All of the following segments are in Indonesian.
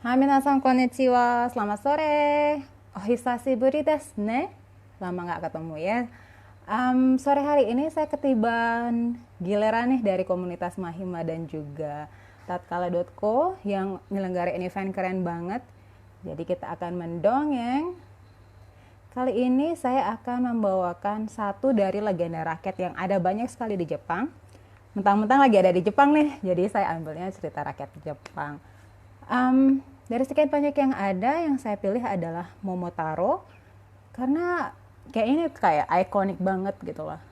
Hai minasan konnichiwa, selamat sore. Ohisashiburi desu ne. Lama nggak ketemu ya. Sore hari ini saya ketiban giliran nih dari komunitas Mahima dan juga tatkala.co yang nyelenggarain event keren banget. Jadi kita akan mendongeng. Kali ini saya akan membawakan satu dari legenda rakyat yang ada banyak sekali di Jepang. Mentang-mentang lagi ada di Jepang nih, jadi saya ambilnya cerita rakyat Jepang. Dari sekian banyak yang ada, yang saya pilih adalah Momotaro karena kayak ini kayak ikonik banget gitu loh,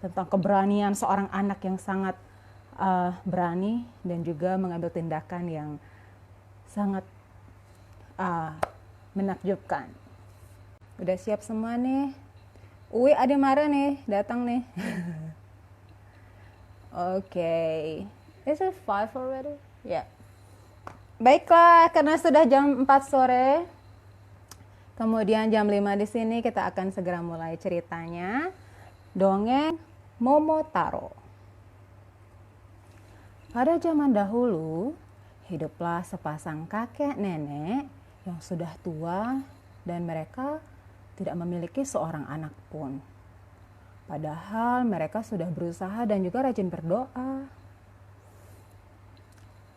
tentang keberanian seorang anak yang sangat berani dan juga mengambil tindakan yang sangat menakjubkan. Udah siap semua nih? Uwi Ademara nih datang nih. Oke. Is it 5 already? Ya. Yeah. Baiklah, karena sudah jam 4 sore, kemudian jam 5 di sini kita akan segera mulai ceritanya. Dongeng Momotaro. Pada zaman dahulu, hiduplah sepasang kakek nenek yang sudah tua dan mereka tidak memiliki seorang anak pun. Padahal mereka sudah berusaha dan juga rajin berdoa.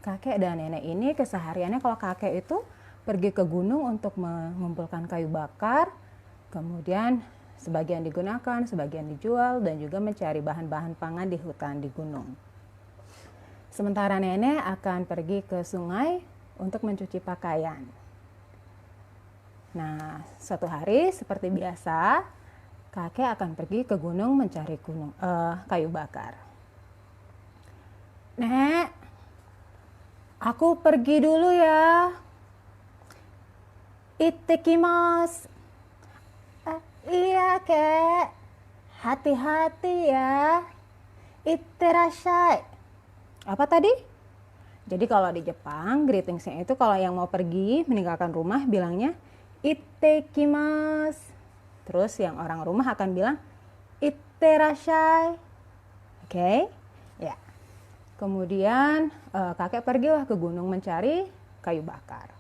Kakek dan nenek ini kesehariannya, kalau kakek itu pergi ke gunung untuk mengumpulkan kayu bakar, kemudian sebagian digunakan, sebagian dijual, dan juga mencari bahan-bahan pangan di hutan di gunung. Sementara nenek akan pergi ke sungai untuk mencuci pakaian. Nah, suatu hari seperti biasa, kakek akan pergi ke gunung mencari kayu bakar. Nek, aku pergi dulu ya. Ittekimasu. Iya, kek. Hati-hati ya. Itterashai. Apa tadi? Jadi kalau di Jepang, greetingsnya itu kalau yang mau pergi meninggalkan rumah bilangnya ittekimasu. Terus yang orang rumah akan bilang itterashai. Oke? Ya. Kemudian kakek pergilah ke gunung mencari kayu bakar.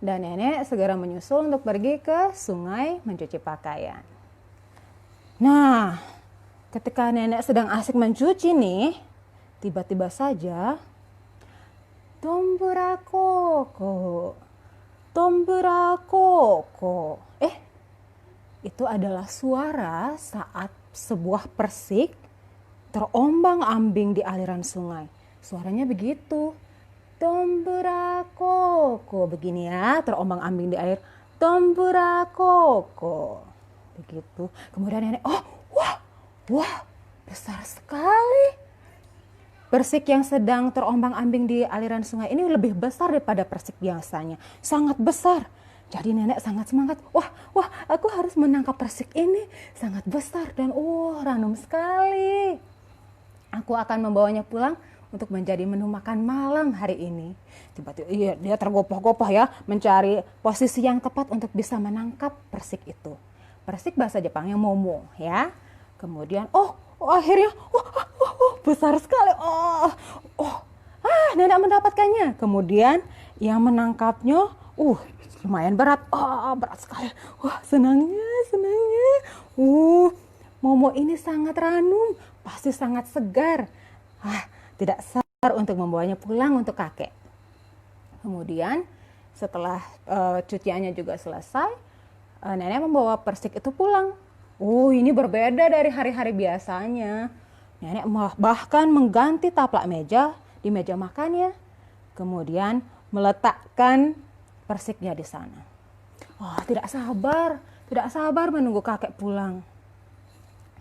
Dan nenek segera menyusul untuk pergi ke sungai mencuci pakaian. Nah, ketika nenek sedang asik mencuci nih, tiba-tiba saja tombura koko. Itu adalah suara saat sebuah persik terombang-ambing di aliran sungai. Suaranya begitu. Tombura koko. Begini ya, terombang-ambing di air. Tombura koko. Begitu. Kemudian nenek, wah, besar sekali. Persik yang sedang terombang-ambing di aliran sungai ini lebih besar daripada persik biasanya. Sangat besar. Jadi nenek sangat semangat. Wah, aku harus menangkap persik ini. Sangat besar dan ranum sekali. Aku akan membawanya pulang untuk menjadi menu makan malam hari ini. Tiba-tiba dia tergopoh-gopoh ya, mencari posisi yang tepat untuk bisa menangkap persik itu. Persik bahasa Jepangnya momo ya. Kemudian akhirnya besar sekali. Nenek mendapatkannya. Kemudian yang menangkapnya lumayan berat. Berat sekali. Senangnya. Momo ini sangat ranum, pasti sangat segar. Tidak sabar untuk membawanya pulang untuk kakek. Kemudian setelah cuciannya juga selesai, nenek membawa persik itu pulang. Ini berbeda dari hari-hari biasanya. Nenek bahkan mengganti taplak meja di meja makannya. Kemudian meletakkan persiknya di sana. Tidak sabar menunggu kakek pulang.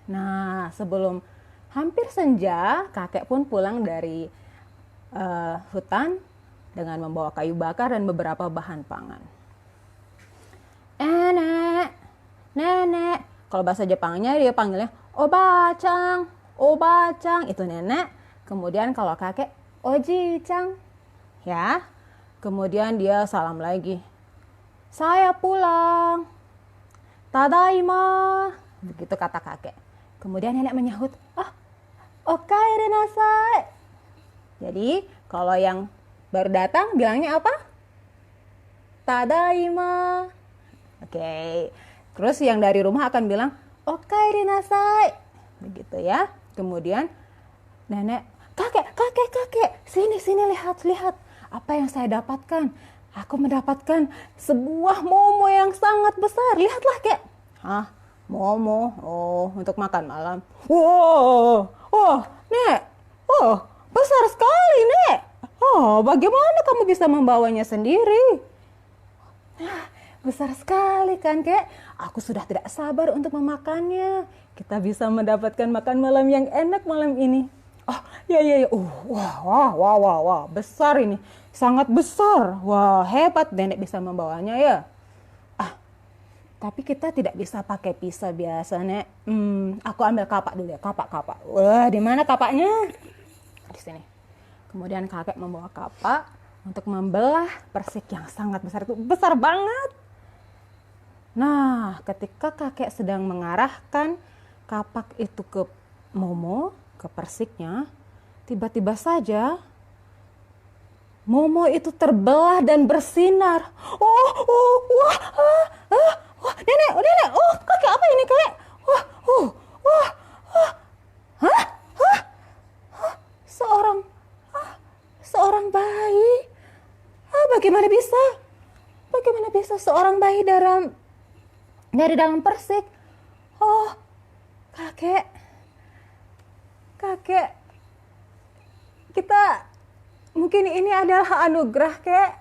Nah, sebelum hampir senja, kakek pun pulang dari hutan dengan membawa kayu bakar dan beberapa bahan pangan. Nenek. Kalau bahasa Jepangnya dia panggilnya obacang. Itu nenek. Kemudian kalau kakek oji-cang. Ya. Kemudian dia salam lagi. Saya pulang. Tadaima. Begitu kata kakek. Kemudian nenek menyahut, okaeri nasai. Jadi kalau yang Baru datang bilangnya apa? Tadaima. Oke. Terus yang dari rumah akan bilang, okaeri nasai. Begitu ya. Kemudian nenek, kakek, sini lihat. Apa yang saya dapatkan? Aku mendapatkan sebuah momo yang sangat besar. Lihatlah, kek. Hah? Momo? Oh, untuk makan malam. Wow, oh, nek. Oh, besar sekali, nek. Oh, bagaimana kamu bisa membawanya sendiri? Besar sekali kan, kek? Aku sudah tidak sabar untuk memakannya. Kita bisa mendapatkan makan malam yang enak malam ini. Oh, ya. Wah, besar ini. Sangat besar. Wah, hebat nenek bisa membawanya ya. Tapi kita tidak bisa pakai pisau biasa, Nek. Aku ambil kapak dulu ya, kapak. Wah, di mana kapaknya? Di sini. Kemudian kakek membawa kapak untuk membelah persik yang sangat besar itu. Besar banget. Nah, ketika kakek sedang mengarahkan kapak itu ke Momo, ke persiknya, tiba-tiba saja Momo itu terbelah dan bersinar. Nenek, kakek apa ini, kakek? Seorang bayi. Bagaimana bisa seorang bayi dari dalam persik? Oh, kakek, kita mungkin ini adalah anugerah, kek.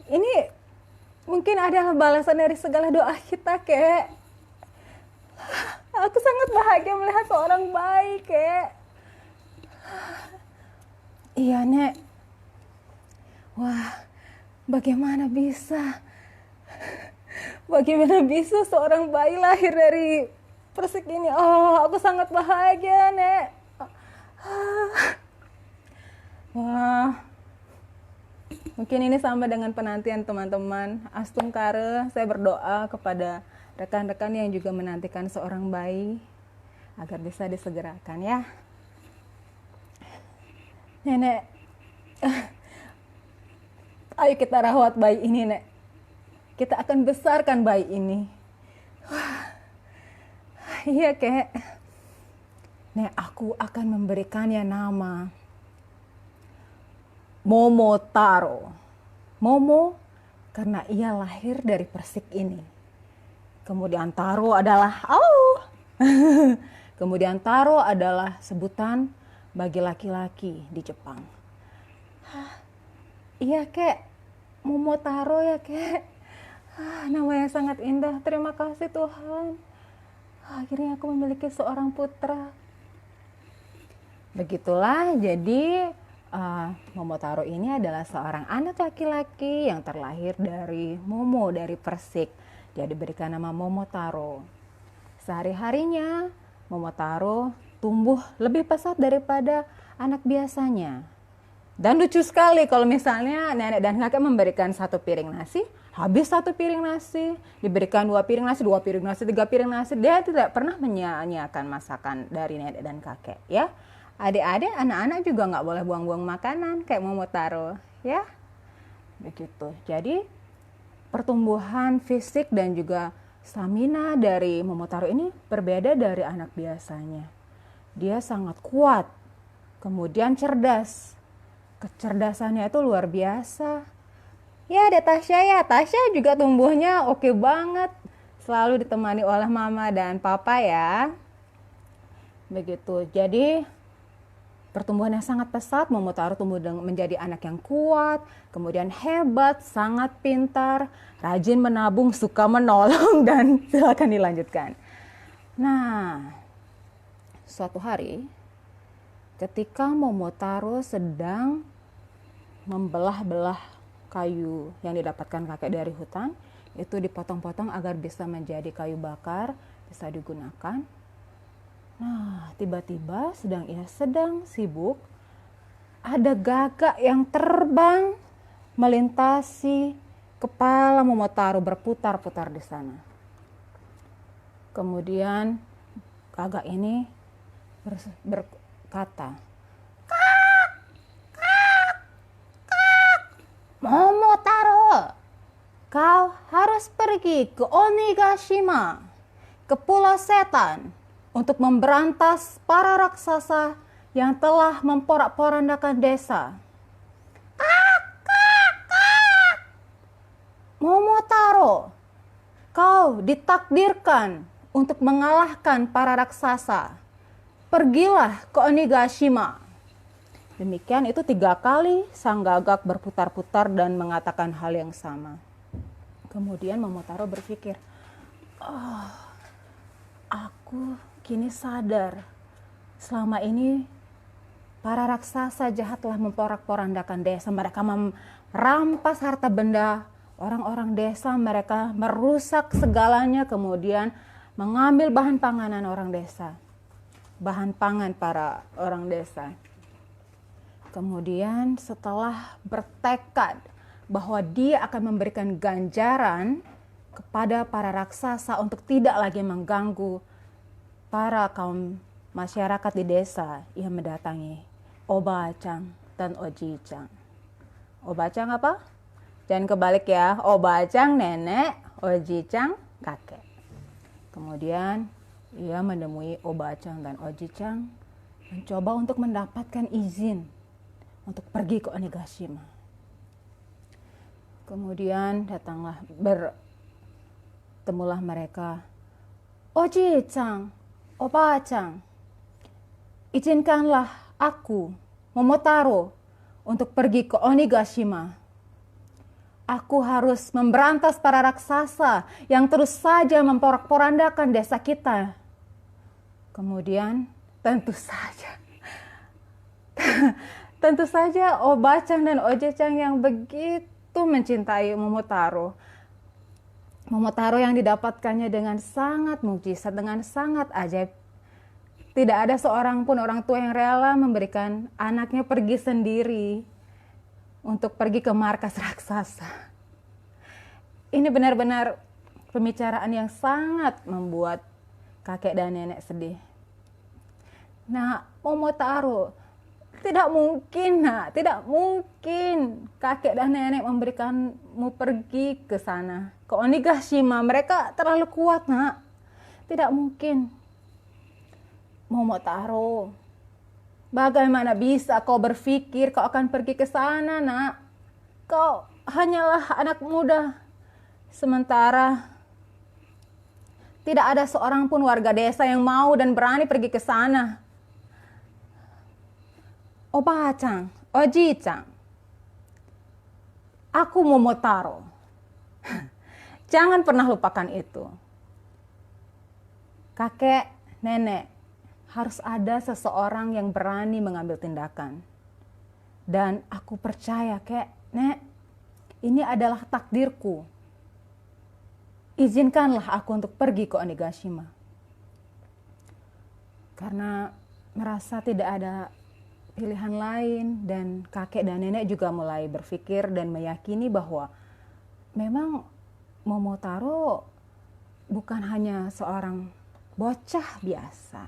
Ini mungkin adalah balasan dari segala doa kita, kek. Aku sangat bahagia melihat seorang bayi, kek. Iya, Nek. Wah, bagaimana bisa seorang bayi lahir dari persik ini? Oh, aku sangat bahagia, Nek. Wah, mungkin ini sama dengan penantian teman-teman. Astungkare, saya berdoa kepada rekan-rekan yang juga menantikan seorang bayi agar bisa disegerakan ya. Nenek, ayo kita rawat bayi ini, Nek. Kita akan besarkan bayi ini. Iya, kek. Nek, aku akan memberikannya nama Momotaro. Momo karena ia lahir dari persik ini. Kemudian Taro adalah Kemudian Taro adalah sebutan bagi laki-laki di Jepang. Iya, kek. Momotaro ya, kek. Namanya sangat indah. Terima kasih Tuhan. Akhirnya aku memiliki seorang putra. Begitulah, jadi Momotaro ini adalah seorang anak laki-laki yang terlahir dari Momo, dari persik. Dia diberikan nama Momotaro. Sehari-harinya Momotaro tumbuh lebih pesat daripada anak biasanya. Dan lucu sekali kalau misalnya nenek dan kakek memberikan satu piring nasi, habis satu piring nasi, diberikan dua piring nasi, tiga piring nasi. Dia tidak pernah menyia-nyiakan masakan dari nenek dan kakek, ya. Adik-adik, anak-anak juga nggak boleh buang-buang makanan kayak Momotaro, ya. Begitu. Jadi pertumbuhan fisik dan juga stamina dari Momotaro ini berbeda dari anak biasanya. Dia sangat kuat, kemudian cerdas. Kecerdasannya itu luar biasa. Ya, ada Tasya ya. Tasya juga tumbuhnya oke banget. Selalu ditemani oleh mama dan papa ya. Begitu. Jadi pertumbuhannya sangat pesat. Momotaro tumbuh menjadi anak yang kuat, kemudian hebat, sangat pintar, rajin menabung, suka menolong, dan silakan dilanjutkan. Nah, suatu hari ketika Momotaro sedang membelah-belah kayu yang didapatkan kakek dari hutan, itu dipotong-potong agar bisa menjadi kayu bakar, bisa digunakan. Nah, tiba-tiba ia sedang sibuk, ada gagak yang terbang melintasi kepala Momotaro, berputar-putar di sana. Kemudian gagak ini berkata, "Kak, pergi ke Onigashima, ke Pulau Setan, untuk memberantas para raksasa yang telah memporak-porandakan desa. Momotaro, kau ditakdirkan untuk mengalahkan para raksasa. Pergilah ke Onigashima. Demikian itu 3 kali sang gagak berputar-putar dan mengatakan hal yang sama. Kemudian Momotaro berpikir, aku kini sadar selama ini para raksasa jahat telah memporak-porandakan desa. Mereka merampas harta benda orang-orang desa, mereka merusak segalanya, kemudian mengambil bahan panganan orang desa, bahan pangan para orang desa. Kemudian setelah bertekad bahwa dia akan memberikan ganjaran kepada para raksasa untuk tidak lagi mengganggu para kaum masyarakat di desa, ia mendatangi Oba-chan dan Oji-chan. Oba-chan apa? Jangan kebalik ya. Oba-chan nenek, Oji-chan kakek. Kemudian ia menemui Oba-chan dan Oji-chan, mencoba untuk mendapatkan izin untuk pergi ke Onigashima. Kemudian bertemulah mereka. Oji-chan, Oba-chan, izinkanlah aku, Momotaro, untuk pergi ke Onigashima. Aku harus memberantas para raksasa yang terus saja memporak-porandakan desa kita. Kemudian tentu saja Oba-chan dan Oji-chan yang begitu mencintai Momotaro. Momotaro yang didapatkannya dengan sangat mukjizat, dengan sangat ajaib. Tidak ada seorang pun orang tua yang rela memberikan anaknya pergi sendiri untuk pergi ke markas raksasa. Ini benar-benar pembicaraan yang sangat membuat kakek dan nenek sedih. Nah, Momotaro, tidak mungkin kakek dan nenek memberikanmu pergi ke sana, ke Onigashima. Mereka terlalu kuat, nak. Tidak mungkin. Momotaro, bagaimana bisa kau berpikir kau akan pergi ke sana, nak? Kau hanyalah anak muda. Sementara tidak ada seorang pun warga desa yang mau dan berani pergi ke sana. Oba-chan, Oji-chan, aku Momotaro. Jangan pernah lupakan itu. Kakek, nenek, harus ada seseorang yang berani mengambil tindakan. Dan aku percaya, kek, nek, ini adalah takdirku. Izinkanlah aku untuk pergi ke Onigashima. Karena merasa tidak ada pilihan lain, dan kakek dan nenek juga mulai berpikir dan meyakini bahwa memang Momotaro bukan hanya seorang bocah biasa.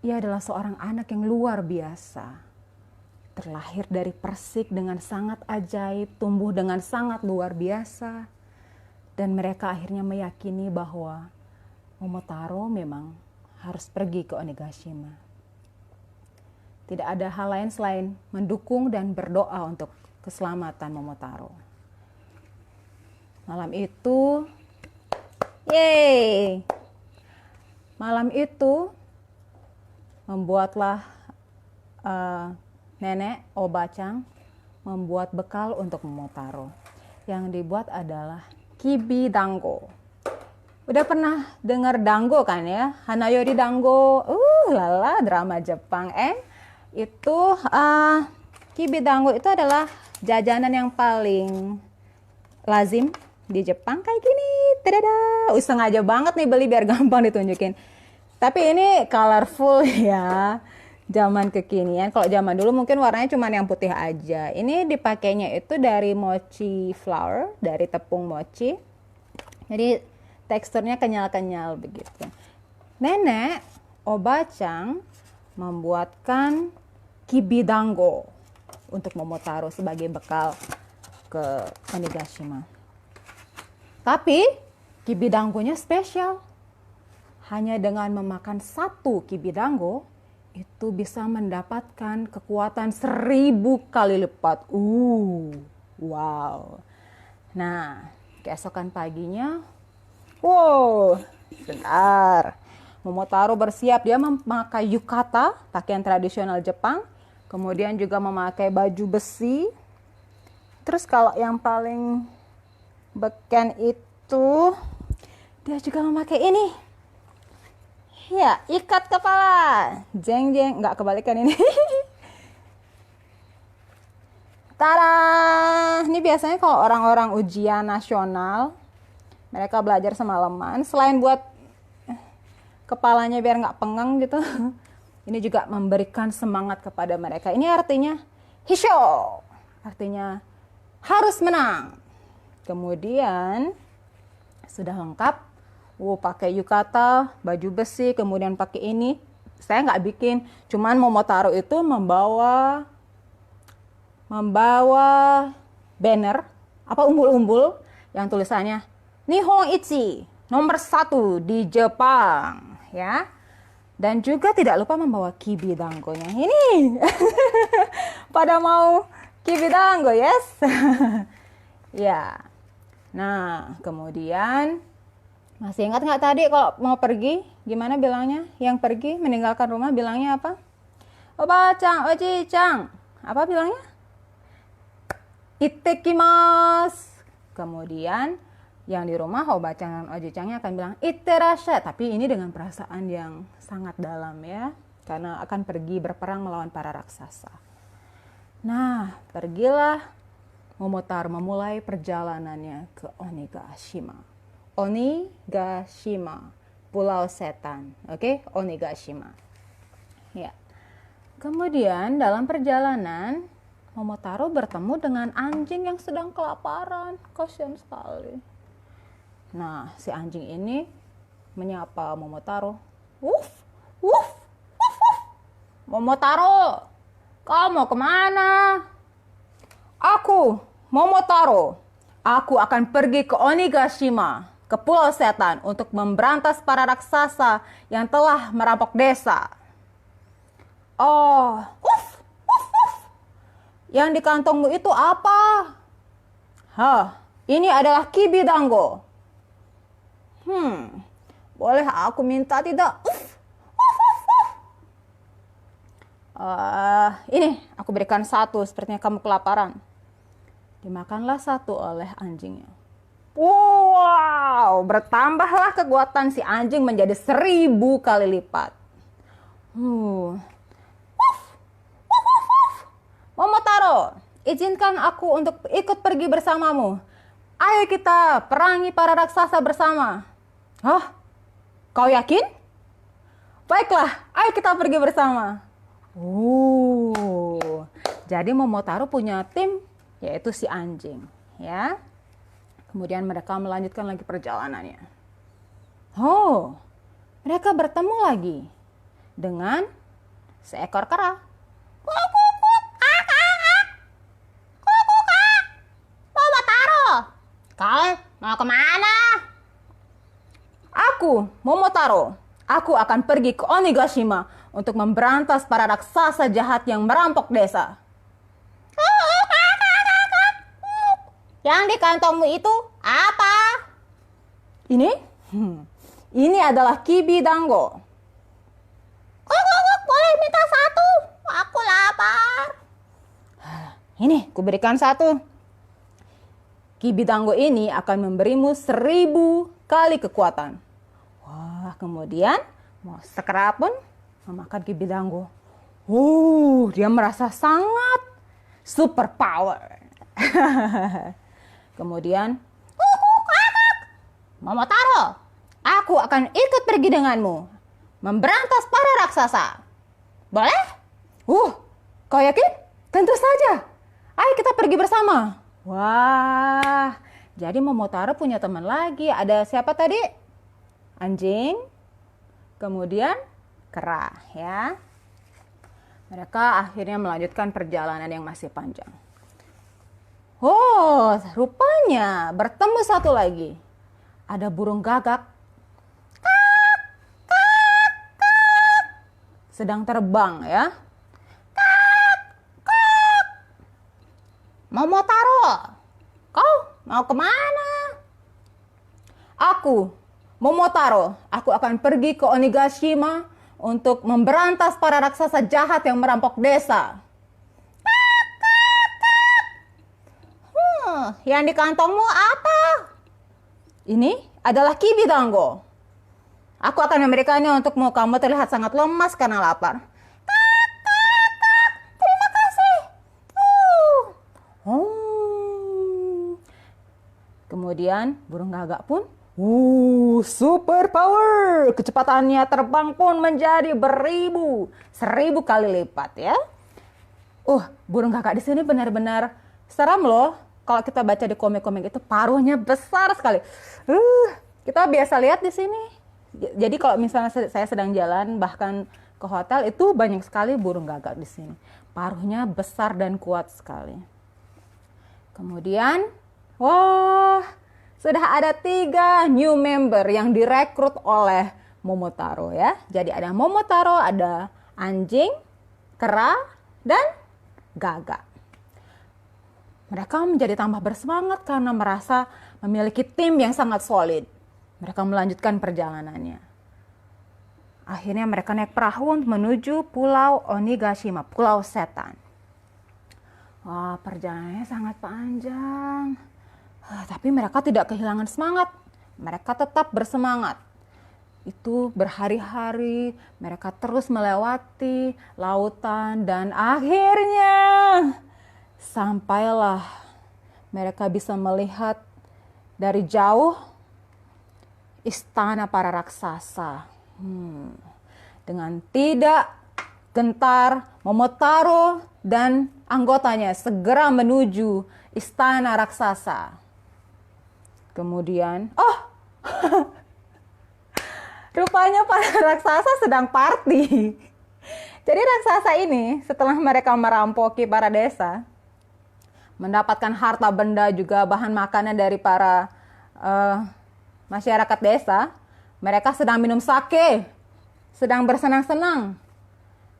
Ia adalah seorang anak yang luar biasa. Terlahir dari persik dengan sangat ajaib, tumbuh dengan sangat luar biasa. Dan mereka akhirnya meyakini bahwa Momotaro memang harus pergi ke Onigashima. Tidak ada hal lain selain mendukung dan berdoa untuk keselamatan Momotaro. Malam itu, membuatlah nenek Oba-chan membuat bekal untuk Momotaro. Yang dibuat adalah kibi dango. Udah pernah dengar dango kan ya? Hanayori dango. Lala, drama Jepang. Itu kibi dango itu adalah jajanan yang paling lazim di Jepang kayak gini. Tada! Sengaja banget nih beli biar gampang ditunjukin. Tapi ini colorful ya. Zaman kekinian. Kalau zaman dulu mungkin warnanya cuma yang putih aja. Ini dipakainya itu dari mochi flour, dari tepung mochi. Jadi teksturnya kenyal-kenyal begitu. Nenek Oba-chan membuatkan kibi dango untuk Momotaro sebagai bekal ke Onigashima. Tapi Kibidangonya spesial. Hanya dengan memakan satu Kibidango, itu bisa mendapatkan kekuatan 1000 kali lipat. Wow. Nah, keesokan paginya, wow, bentar. Momotaro bersiap, dia memakai yukata, pakaian tradisional Jepang. Kemudian juga memakai baju besi. Terus kalau yang paling beken itu, dia juga memakai ini. Ya, ikat kepala. Jeng jeng, nggak kebalikan ini. Tada! Ini biasanya kalau orang-orang ujian nasional, mereka belajar semalaman. Selain buat kepalanya biar nggak pengang gitu, ini juga memberikan semangat kepada mereka. Ini artinya hisho, artinya harus menang. Kemudian sudah lengkap. Pakai yukata, baju besi, kemudian pakai ini. Saya nggak bikin, cuman Momotaro itu membawa banner, umbul-umbul yang tulisannya Nihon Ichi, nomor 1 di Jepang, ya. Dan juga tidak lupa membawa Kibidangonya. Ini pada mau Kibidango, yes? Ya. Nah, kemudian masih ingat nggak tadi kalau mau pergi, gimana bilangnya? Yang pergi meninggalkan rumah bilangnya apa? Oba-chan, oji-chan. Apa bilangnya? Ittekimasu. Kemudian yang di rumah oba-chan dan oji-channya akan bilang itterashai. Tapi ini dengan perasaan yang sangat dalam ya. Karena akan pergi berperang melawan para raksasa. Nah, pergilah Momotaro memulai perjalanannya ke Onigashima. Onigashima, Pulau Setan. Oke, Onigashima. Ya. Kemudian dalam perjalanan Momotaro bertemu dengan anjing yang sedang kelaparan. Kasihan sekali. Nah, si anjing ini menyapa Momotaro. Wuf, wuf, wuf, wuf. Momotaro, kau mau kemana? Aku, Momotaro. Aku akan pergi ke Onigashima, ke Pulau Setan, untuk memberantas para raksasa yang telah merampok desa. Oh, uf, uf, uf. Yang di kantongmu itu apa? Ini adalah Kibidango. Boleh aku minta tidak? Uf, uf, uf, uf. Ini, aku berikan satu, sepertinya kamu kelaparan. Dimakanlah satu oleh anjingnya. Wow, bertambahlah kekuatan si anjing menjadi 1000 kali lipat. Momotaro, izinkan aku untuk ikut pergi bersamamu. Ayo kita perangi para raksasa bersama. Kau yakin? Baiklah, ayo kita pergi bersama. Jadi Momotaro punya tim, yaitu si anjing, ya. Kemudian mereka melanjutkan lagi perjalanannya. Mereka bertemu lagi dengan seekor kera. Momotaro, kau mau kemana? Aku, Momotaro, aku akan pergi ke Onigashima untuk memberantas para raksasa jahat yang merampok desa. Yang di kantongmu itu apa? Ini? Ini adalah Kibidango. Boleh minta satu? Aku lapar. Ini, kuberikan satu. Kibidango ini akan memberimu 1000 kali kekuatan. Kemudian mau sekera pun memakan Kibidango. Dia merasa sangat super power. Kemudian, Momotaro, aku akan ikut pergi denganmu memberantas para raksasa. Boleh? Kau yakin? Tentu saja. Ayo kita pergi bersama. Wah, jadi Momotaro punya teman lagi. Ada siapa tadi? Anjing, kemudian kera, ya. Mereka akhirnya melanjutkan perjalanan yang masih panjang. Rupanya bertemu satu lagi. ada burung gagak sedang terbang ya. Momotaro, kau mau kemana? Aku, Momotaro, aku akan pergi ke Onigashima untuk memberantas para raksasa jahat yang merampok desa. Yang di kantongmu apa? Ini adalah kibidango. Aku akan memberikannya untukmu. Kamu terlihat sangat lemas karena lapar. Terima kasih. Kemudian burung gagak pun super power. Kecepatannya terbang pun menjadi 1000 kali lipat ya. Burung gagak di sini benar-benar seram loh. Kalau kita baca di komik-komik itu paruhnya besar sekali. Kita biasa lihat di sini. Jadi kalau misalnya saya sedang jalan bahkan ke hotel itu banyak sekali burung gagak di sini. Paruhnya besar dan kuat sekali. Kemudian, sudah ada 3 new member yang direkrut oleh Momotaro ya. Jadi ada Momotaro, ada anjing, kera, dan gagak. Mereka menjadi tambah bersemangat karena merasa memiliki tim yang sangat solid. Mereka melanjutkan perjalanannya. Akhirnya mereka naik perahu menuju Pulau Onigashima, Pulau Setan. Perjalanannya sangat panjang. Tapi mereka tidak kehilangan semangat. Mereka tetap bersemangat. Itu berhari-hari mereka terus melewati lautan dan akhirnya sampailah mereka bisa melihat dari jauh istana para raksasa. Dengan tidak gentar, Momotaro dan anggotanya segera menuju istana raksasa. Kemudian, rupanya para raksasa sedang party. Jadi raksasa ini setelah mereka merampoki para desa, mendapatkan harta benda juga bahan makanan dari para masyarakat desa, mereka sedang minum sake, sedang bersenang-senang.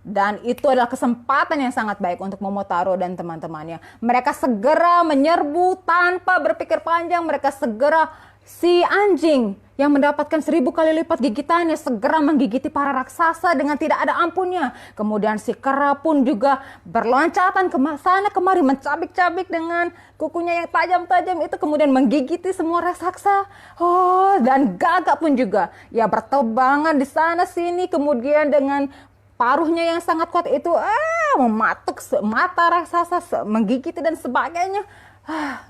Dan itu adalah kesempatan yang sangat baik untuk Momotaro dan teman-temannya. Mereka segera menyerbu tanpa berpikir panjang. Mereka segera, si anjing yang mendapatkan 1000 kali lipat gigitannya segera menggigiti para raksasa dengan tidak ada ampunnya. Kemudian si kera pun juga berloncatan ke sana kemari, mencabik-cabik dengan kukunya yang tajam-tajam itu, kemudian menggigiti semua raksasa. Dan gagak pun juga ya bertebangan di sana sini, kemudian dengan paruhnya yang sangat kuat itu mematuk mata raksasa, menggigiti dan sebagainya.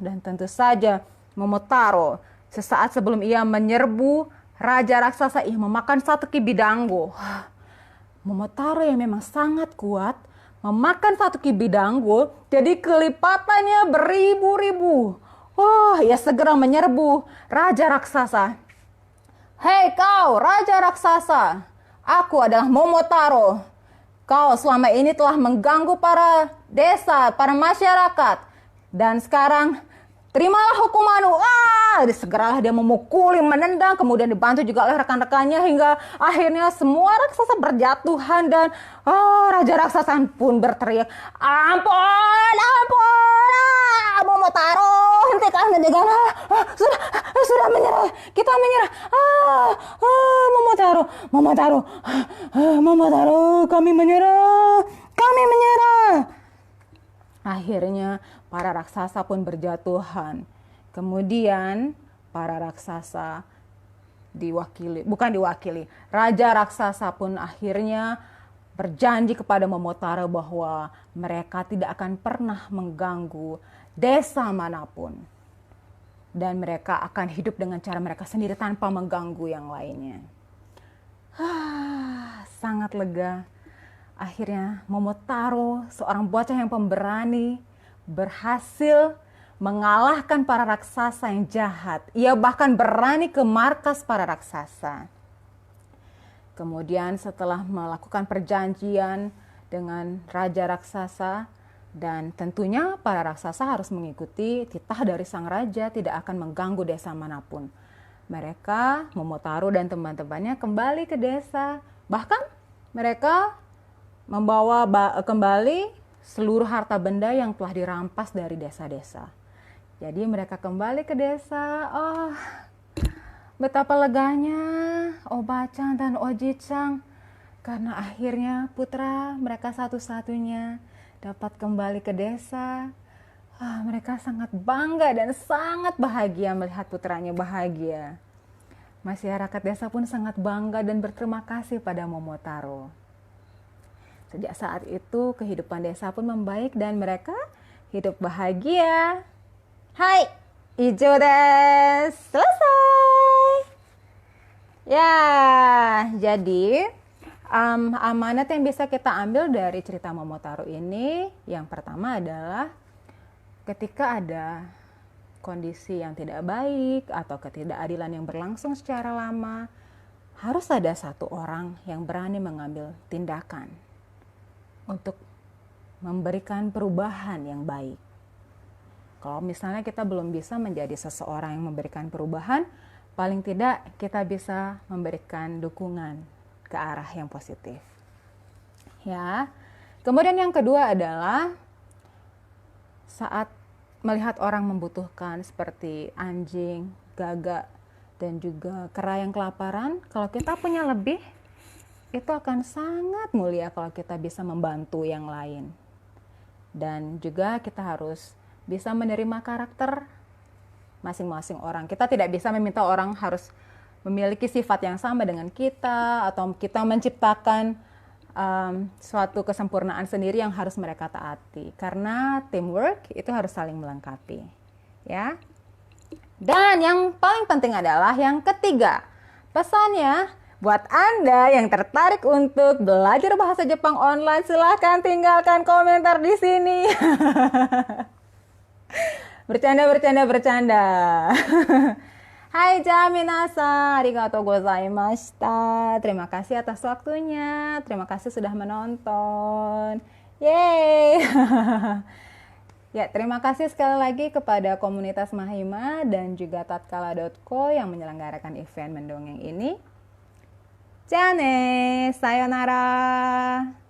Dan tentu saja Momotaro sesaat sebelum ia menyerbu raja raksasa, ia memakan 1 kibidango. Momotaro yang memang sangat kuat memakan 1 kibidango, jadi kelipatannya beribu-ribu. Ia segera menyerbu raja raksasa. Hei kau raja raksasa, aku adalah Momotaro. Kau selama ini telah mengganggu para desa, para masyarakat. Dan sekarang terimalah hukumanmu. Segeralah dia memukuli, menendang, kemudian dibantu juga oleh rekan-rekannya hingga akhirnya semua raksasa berjatuhan dan raja raksasa pun berteriak, ampun, Momotaro, hentikan. Sudah menyerah, kita menyerah. Momotaro, kami menyerah. Akhirnya para raksasa pun berjatuhan. Kemudian para raksasa raja raksasa pun akhirnya berjanji kepada Momotaro bahwa mereka tidak akan pernah mengganggu desa manapun. Dan mereka akan hidup dengan cara mereka sendiri tanpa mengganggu yang lainnya. Sangat lega. Akhirnya Momotaro, seorang bocah yang pemberani, berhasil mengalahkan para raksasa yang jahat. Ia bahkan berani ke markas para raksasa. Kemudian setelah melakukan perjanjian dengan raja raksasa, dan tentunya para raksasa harus mengikuti titah dari sang raja, tidak akan mengganggu desa manapun. mereka, Momotaro dan teman-temannya kembali ke desa. Bahkan mereka membawa kembali seluruh harta benda yang telah dirampas dari desa-desa. Jadi mereka kembali ke desa. Oh, betapa leganya Oba-chan dan Oji-chan. Karena akhirnya putra mereka satu-satunya dapat kembali ke desa. Mereka sangat bangga dan sangat bahagia melihat putranya bahagia. Masyarakat desa pun sangat bangga dan berterima kasih pada Momotaro. Sejak saat itu kehidupan desa pun membaik dan mereka hidup bahagia. Hai, ijo desu. Selesai. Ya, jadi amanat yang bisa kita ambil dari cerita Momotaro ini, yang pertama adalah ketika ada kondisi yang tidak baik atau ketidakadilan yang berlangsung secara lama, harus ada satu orang yang berani mengambil tindakan untuk memberikan perubahan yang baik. Kalau misalnya kita belum bisa menjadi seseorang yang memberikan perubahan, paling tidak kita bisa memberikan dukungan ke arah yang positif. Ya. Kemudian yang kedua adalah saat melihat orang membutuhkan seperti anjing, gagak, dan juga kera yang kelaparan, kalau kita punya lebih, itu akan sangat mulia kalau kita bisa membantu yang lain. Dan juga kita harus bisa menerima karakter masing-masing orang. Kita tidak bisa meminta orang harus memiliki sifat yang sama dengan kita, atau kita menciptakan suatu kesempurnaan sendiri yang harus mereka taati. Karena teamwork itu harus saling melengkapi. Ya. Dan yang paling penting adalah yang ketiga, pesannya, buat Anda yang tertarik untuk belajar bahasa Jepang online, silahkan tinggalkan komentar di sini. Bercanda. Hai minasan, arigatou gozaimashita. Terima kasih atas waktunya. Terima kasih sudah menonton. Yeay. Ya, terima kasih sekali lagi kepada komunitas Mahima dan juga tatkala.co yang menyelenggarakan event mendongeng ini. じゃあね、さよなら。